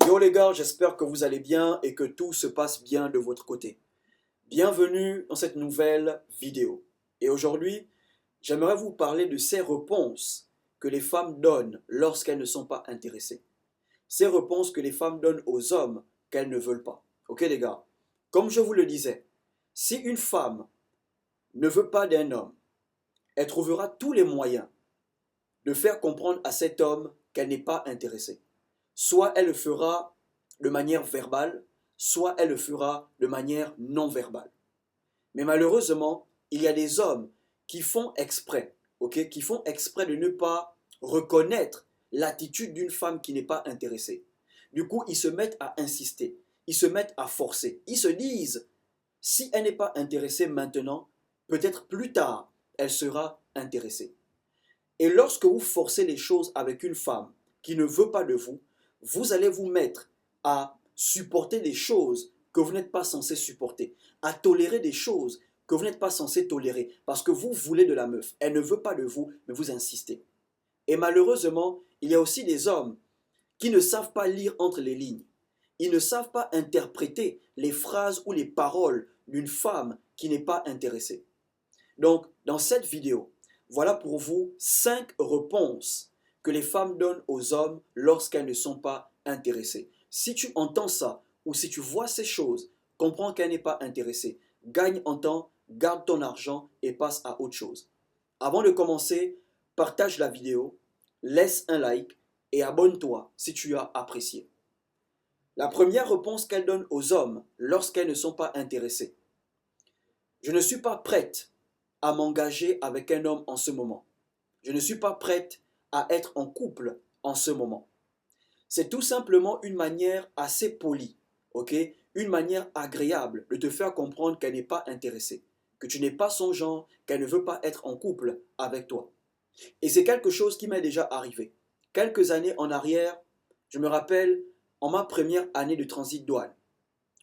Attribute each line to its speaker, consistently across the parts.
Speaker 1: Yo les gars, j'espère que vous allez bien et que tout se passe bien de votre côté. Bienvenue dans cette nouvelle vidéo. Et aujourd'hui, j'aimerais vous parler de ces réponses que les femmes donnent lorsqu'elles ne sont pas intéressées. Ces réponses que les femmes donnent aux hommes qu'elles ne veulent pas. Ok les gars? Comme je vous le disais, si une femme ne veut pas d'un homme, elle trouvera tous les moyens de faire comprendre à cet homme qu'elle n'est pas intéressée. Soit elle le fera de manière verbale, soit elle le fera de manière non verbale. Mais malheureusement, il y a des hommes qui font exprès, ok, qui font exprès de ne pas reconnaître l'attitude d'une femme qui n'est pas intéressée. Du coup, ils se mettent à insister, ils se mettent à forcer, ils se disent, si elle n'est pas intéressée maintenant, peut-être plus tard, elle sera intéressée. Et lorsque vous forcez les choses avec une femme qui ne veut pas de vous, vous allez vous mettre à supporter des choses que vous n'êtes pas censé supporter, à tolérer des choses que vous n'êtes pas censé tolérer, parce que vous voulez de la meuf. Elle ne veut pas de vous, mais vous insistez. Et malheureusement, il y a aussi des hommes qui ne savent pas lire entre les lignes. Ils ne savent pas interpréter les phrases ou les paroles d'une femme qui n'est pas intéressée. Donc, dans cette vidéo, voilà pour vous 5 réponses que les femmes donnent aux hommes lorsqu'elles ne sont pas intéressées. Si tu entends ça ou si tu vois ces choses, comprends qu'elle n'est pas intéressée. Gagne en temps, garde ton argent et passe à autre chose. Avant de commencer, partage la vidéo, laisse un like et abonne-toi si tu as apprécié. La première réponse qu'elle donne aux hommes lorsqu'elles ne sont pas intéressées. Je ne suis pas prête à m'engager avec un homme en ce moment. Je ne suis pas prête à être en couple en ce moment. C'est tout simplement une manière assez polie, ok? Une manière agréable de te faire comprendre qu'elle n'est pas intéressée, que tu n'es pas son genre, qu'elle ne veut pas être en couple avec toi. Et c'est quelque chose qui m'est déjà arrivé. Quelques années en arrière, je me rappelle, en ma première année de transit douane,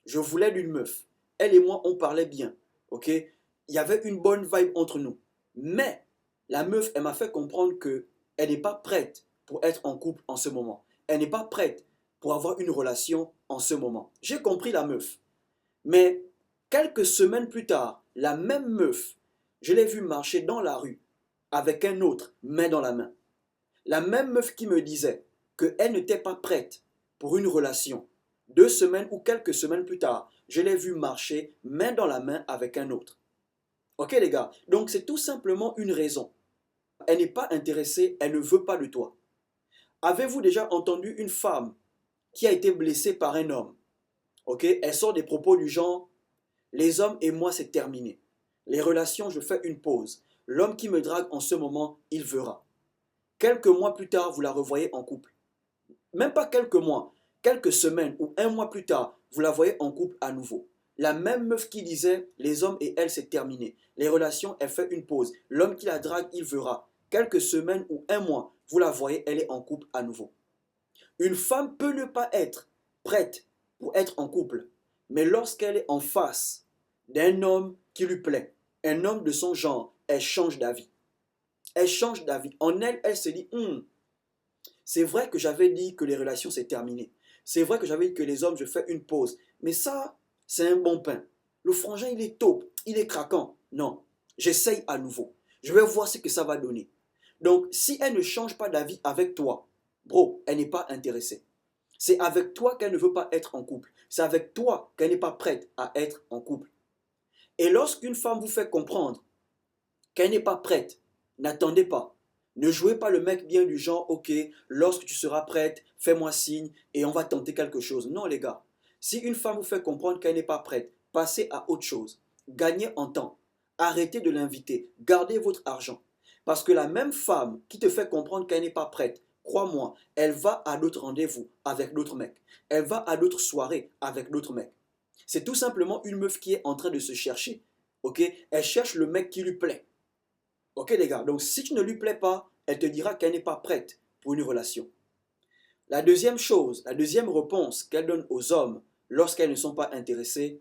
Speaker 1: je voulais d'une meuf. Elle et moi, on parlait bien, ok? Il y avait une bonne vibe entre nous. Mais la meuf, elle m'a fait comprendre que elle n'est pas prête pour être en couple en ce moment. Elle n'est pas prête pour avoir une relation en ce moment. J'ai compris la meuf. Mais quelques semaines plus tard, la même meuf, je l'ai vue marcher dans la rue avec un autre, main dans la main. La même meuf qui me disait qu'elle n'était pas prête pour une relation. 2 semaines ou quelques semaines plus tard, je l'ai vue marcher main dans la main avec un autre. Ok les gars, donc c'est tout simplement une raison. Elle n'est pas intéressée, elle ne veut pas de toi. Avez-vous déjà entendu une femme qui a été blessée par un homme? Ok, elle sort des propos du genre, les hommes et moi c'est terminé. Les relations, je fais une pause. L'homme qui me drague en ce moment, il verra. Quelques mois plus tard, vous la revoyez en couple. Même pas quelques mois, quelques semaines ou un mois plus tard, vous la voyez en couple à nouveau. La même meuf qui disait les hommes et elle c'est terminé. Les relations, elle fait une pause. L'homme qui la drague, il verra. Quelques semaines ou un mois, vous la voyez, elle est en couple à nouveau. Une femme peut ne pas être prête pour être en couple, mais lorsqu'elle est en face d'un homme qui lui plaît, un homme de son genre, elle change d'avis. Elle change d'avis. En elle, elle se dit, c'est vrai que j'avais dit que les relations c'est terminé. C'est vrai que j'avais dit que les hommes, je fais une pause. Mais ça, c'est un bon pain. Le frangin, il est taupe, il est craquant. Non, j'essaye à nouveau. Je vais voir ce que ça va donner. Donc, si elle ne change pas d'avis avec toi, bro, elle n'est pas intéressée. C'est avec toi qu'elle ne veut pas être en couple. C'est avec toi qu'elle n'est pas prête à être en couple. Et lorsqu'une femme vous fait comprendre qu'elle n'est pas prête, n'attendez pas. Ne jouez pas le mec bien du genre, ok, lorsque tu seras prête, fais-moi signe et on va tenter quelque chose. Non, les gars. Si une femme vous fait comprendre qu'elle n'est pas prête, passez à autre chose. Gagnez en temps. Arrêtez de l'inviter. Gardez votre argent. Parce que la même femme qui te fait comprendre qu'elle n'est pas prête, crois-moi, elle va à d'autres rendez-vous avec d'autres mecs. Elle va à d'autres soirées avec d'autres mecs. C'est tout simplement une meuf qui est en train de se chercher. Ok? Elle cherche le mec qui lui plaît. Ok les gars, donc si tu ne lui plais pas, elle te dira qu'elle n'est pas prête pour une relation. La deuxième chose, la deuxième réponse qu'elle donne aux hommes lorsqu'elles ne sont pas intéressées,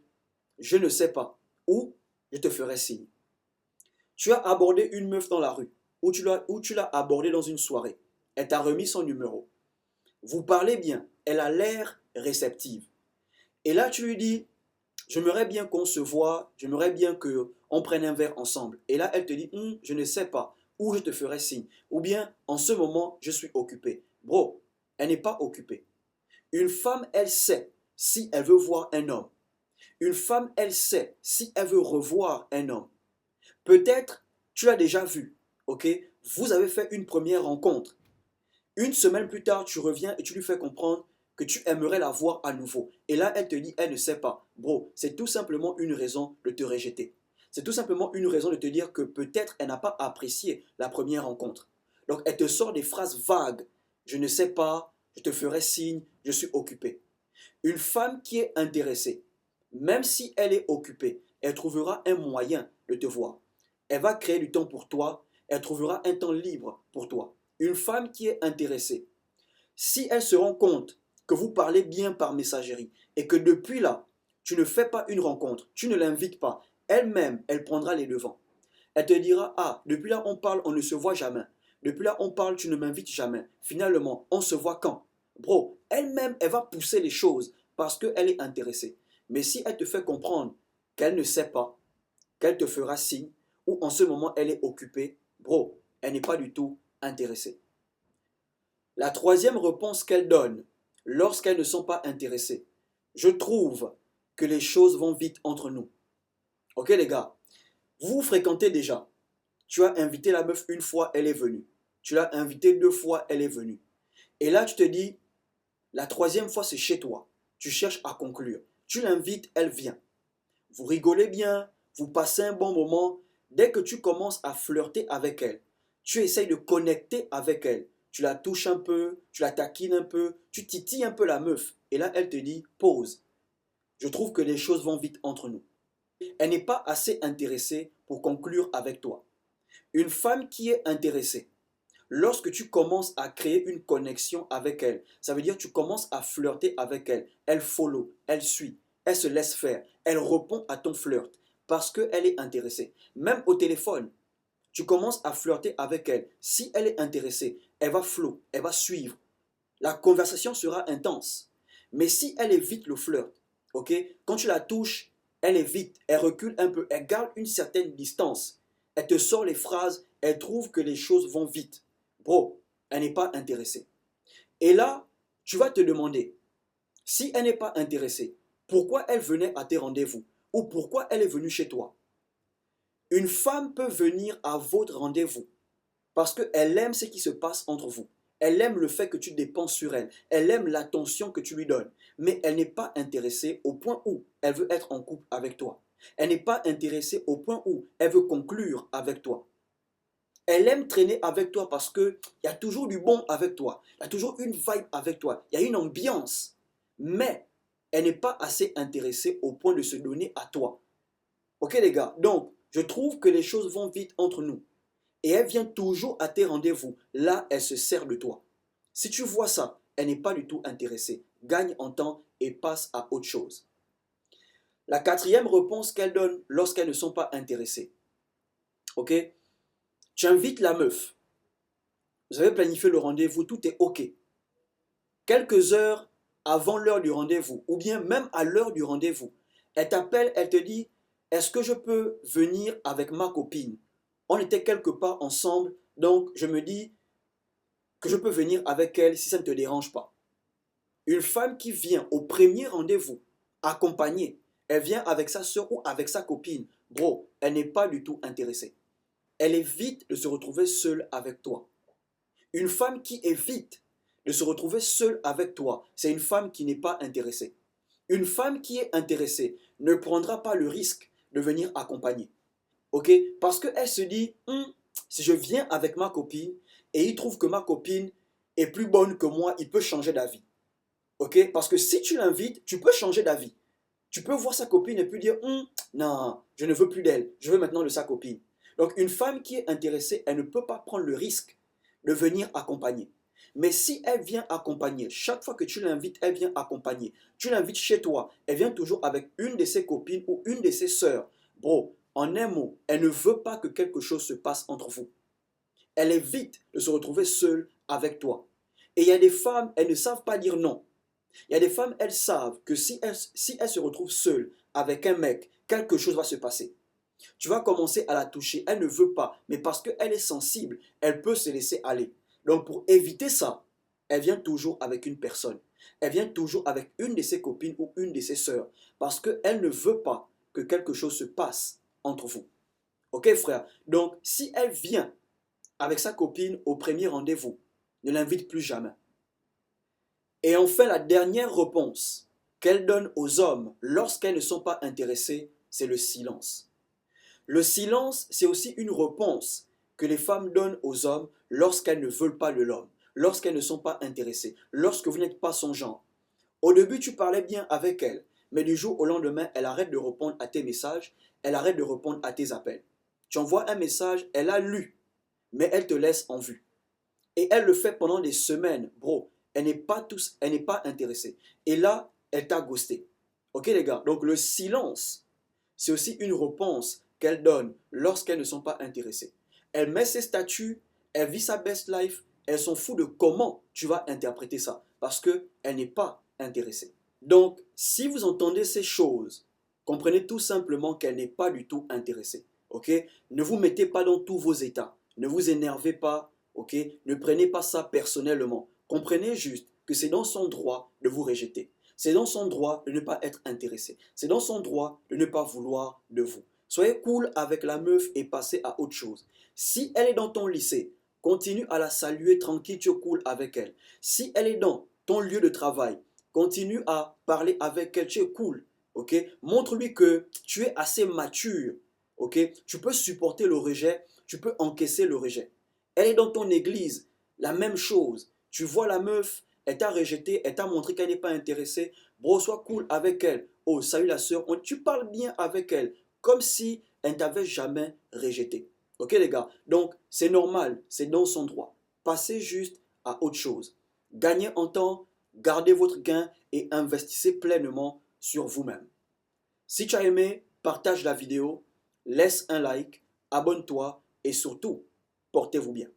Speaker 1: je ne sais pas, ou je te ferai signe. Tu as abordé une meuf dans la rue, ou tu l'as abordée dans une soirée. Elle t'a remis son numéro. Vous parlez bien, elle a l'air réceptive. Et là, tu lui dis, j'aimerais bien qu'on se voit, j'aimerais bien qu'on prenne un verre ensemble. Et là, elle te dit, je ne sais pas, ou je te ferai signe. Ou bien, en ce moment, je suis occupé. Bro, elle n'est pas occupée. Une femme, elle sait si elle veut voir un homme. Une femme, elle sait si elle veut revoir un homme. Peut-être, tu l'as déjà vu, ok? Vous avez fait une première rencontre. Une semaine plus tard, tu reviens et tu lui fais comprendre que tu aimerais la voir à nouveau. Et là, elle te dit, elle ne sait pas. Bro, c'est tout simplement une raison de te rejeter. C'est tout simplement une raison de te dire que peut-être elle n'a pas apprécié la première rencontre. Donc, elle te sort des phrases vagues. Je ne sais pas, je te ferai signe, je suis occupé. Une femme qui est intéressée, même si elle est occupée, elle trouvera un moyen de te voir. Elle va créer du temps pour toi, elle trouvera un temps libre pour toi. Une femme qui est intéressée, si elle se rend compte que vous parlez bien par messagerie et que depuis là, tu ne fais pas une rencontre, tu ne l'invites pas, elle-même, elle prendra les devants. Elle te dira, ah, depuis là on parle, on ne se voit jamais. Depuis là on parle, tu ne m'invites jamais. Finalement, on se voit quand? Bro, elle-même, elle va pousser les choses parce qu'elle est intéressée. Mais si elle te fait comprendre qu'elle ne sait pas, qu'elle te fera signe, ou en ce moment elle est occupée, bro, elle n'est pas du tout intéressée. La troisième réponse qu'elle donne lorsqu'elles ne sont pas intéressées, je trouve que les choses vont vite entre nous. Ok les gars, vous vous fréquentez déjà. Tu as invité la meuf une fois, elle est venue. Tu l'as invitée deux fois, elle est venue. Et là, tu te dis, la troisième fois, c'est chez toi. Tu cherches à conclure. Tu l'invites, elle vient. Vous rigolez bien, vous passez un bon moment. Dès que tu commences à flirter avec elle, tu essayes de connecter avec elle. Tu la touches un peu, tu la taquines un peu, tu titilles un peu la meuf. Et là, elle te dit, pause. Je trouve que les choses vont vite entre nous. Elle n'est pas assez intéressée pour conclure avec toi. Une femme qui est intéressée, lorsque tu commences à créer une connexion avec elle, ça veut dire que tu commences à flirter avec elle. Elle follow, elle suit, elle se laisse faire, elle répond à ton flirt parce qu'elle est intéressée. Même au téléphone, tu commences à flirter avec elle. Si elle est intéressée, elle va flow, elle va suivre. La conversation sera intense. Mais si elle évite le flirt, ok, quand tu la touches, elle évite, elle recule un peu, elle garde une certaine distance. Elle te sort les phrases, elle trouve que les choses vont vite. Bro, elle n'est pas intéressée. Et là, tu vas te demander, si elle n'est pas intéressée, pourquoi elle venait à tes rendez-vous? Ou pourquoi elle est venue chez toi? Une femme peut venir à votre rendez-vous parce qu'elle aime ce qui se passe entre vous. Elle aime le fait que tu dépenses sur elle. Elle aime l'attention que tu lui donnes. Mais elle n'est pas intéressée au point où elle veut être en couple avec toi. Elle n'est pas intéressée au point où elle veut conclure avec toi. Elle aime traîner avec toi parce qu'il y a toujours du bon avec toi. Il y a toujours une vibe avec toi. Il y a une ambiance. Mais elle n'est pas assez intéressée au point de se donner à toi. Ok les gars? Donc, je trouve que les choses vont vite entre nous. Et elle vient toujours à tes rendez-vous. Là, elle se sert de toi. Si tu vois ça, elle n'est pas du tout intéressée. Gagne en temps et passe à autre chose. La quatrième réponse qu'elle donne lorsqu'elles ne sont pas intéressées. Ok? Tu invites la meuf. Vous avez planifié le rendez-vous, tout est ok. Quelques heures avant l'heure du rendez-vous, ou bien même à l'heure du rendez-vous, elle t'appelle, elle te dit, est-ce que je peux venir avec ma copine? On était quelque part ensemble, donc je me dis que je peux venir avec elle si ça ne te dérange pas. Une femme qui vient au premier rendez-vous, accompagnée, elle vient avec sa soeur ou avec sa copine, bro, elle n'est pas du tout intéressée. Elle évite de se retrouver seule avec toi. Une femme qui évite de se retrouver seule avec toi, c'est une femme qui n'est pas intéressée. Une femme qui est intéressée ne prendra pas le risque de venir accompagner. Ok? Parce qu'elle se dit, si je viens avec ma copine et il trouve que ma copine est plus bonne que moi, il peut changer d'avis. Ok? Parce que si tu l'invites, tu peux changer d'avis. Tu peux voir sa copine et puis dire, non, je ne veux plus d'elle, je veux maintenant de sa copine. Donc une femme qui est intéressée, elle ne peut pas prendre le risque de venir accompagner. Mais si elle vient accompagner, chaque fois que tu l'invites, elle vient accompagner. Tu l'invites chez toi, elle vient toujours avec une de ses copines ou une de ses sœurs. Bro, en un mot, elle ne veut pas que quelque chose se passe entre vous. Elle évite de se retrouver seule avec toi. Et il y a des femmes, elles ne savent pas dire non. Il y a des femmes, elles savent que si elles se retrouvent seules avec un mec, quelque chose va se passer. Tu vas commencer à la toucher, elle ne veut pas, mais parce qu'elle est sensible, elle peut se laisser aller. Donc pour éviter ça, elle vient toujours avec une personne. Elle vient toujours avec une de ses copines ou une de ses sœurs, parce qu'elle ne veut pas que quelque chose se passe entre vous. Ok frère? Donc si elle vient avec sa copine au premier rendez-vous, ne l'invite plus jamais. Et enfin, la dernière réponse qu'elle donne aux hommes lorsqu'elles ne sont pas intéressées, c'est le silence. Le silence, c'est aussi une réponse que les femmes donnent aux hommes lorsqu'elles ne veulent pas de l'homme, lorsqu'elles ne sont pas intéressées, lorsque vous n'êtes pas son genre. Au début, tu parlais bien avec elle, mais du jour au lendemain, elle arrête de répondre à tes messages, elle arrête de répondre à tes appels. Tu envoies un message, elle a lu, mais elle te laisse en vue. Et elle le fait pendant des semaines, bro. Elle n'est pas intéressée. Et là, elle t'a ghosté. Ok les gars? Donc le silence, c'est aussi une réponse qu'elle donne lorsqu'elles ne sont pas intéressées. Elle met ses statuts, elle vit sa best life, elle s'en fout de comment tu vas interpréter ça. Parce qu'elle n'est pas intéressée. Donc, si vous entendez ces choses, comprenez tout simplement qu'elle n'est pas du tout intéressée. Ok? Ne vous mettez pas dans tous vos états. Ne vous énervez pas. Ok? Ne prenez pas ça personnellement. Comprenez juste que c'est dans son droit de vous rejeter. C'est dans son droit de ne pas être intéressé. C'est dans son droit de ne pas vouloir de vous. Soyez cool avec la meuf et passez à autre chose. Si elle est dans ton lycée, continue à la saluer tranquille, tu es cool avec elle. Si elle est dans ton lieu de travail, continue à parler avec elle, tu es cool. Ok? Montre-lui que tu es assez mature. Ok? Tu peux supporter le rejet, tu peux encaisser le rejet. Elle est dans ton église, la même chose. Tu vois la meuf, elle t'a rejeté, elle t'a montré qu'elle n'est pas intéressée. Bro, sois cool avec elle. Oh, salut la soeur. Tu parles bien avec elle, comme si elle ne t'avait jamais rejeté. Ok les gars? Donc, c'est normal, c'est dans son droit. Passez juste à autre chose. Gagnez en temps, gardez votre gain et investissez pleinement sur vous-même. Si tu as aimé, partage la vidéo, laisse un like, abonne-toi et surtout, portez-vous bien.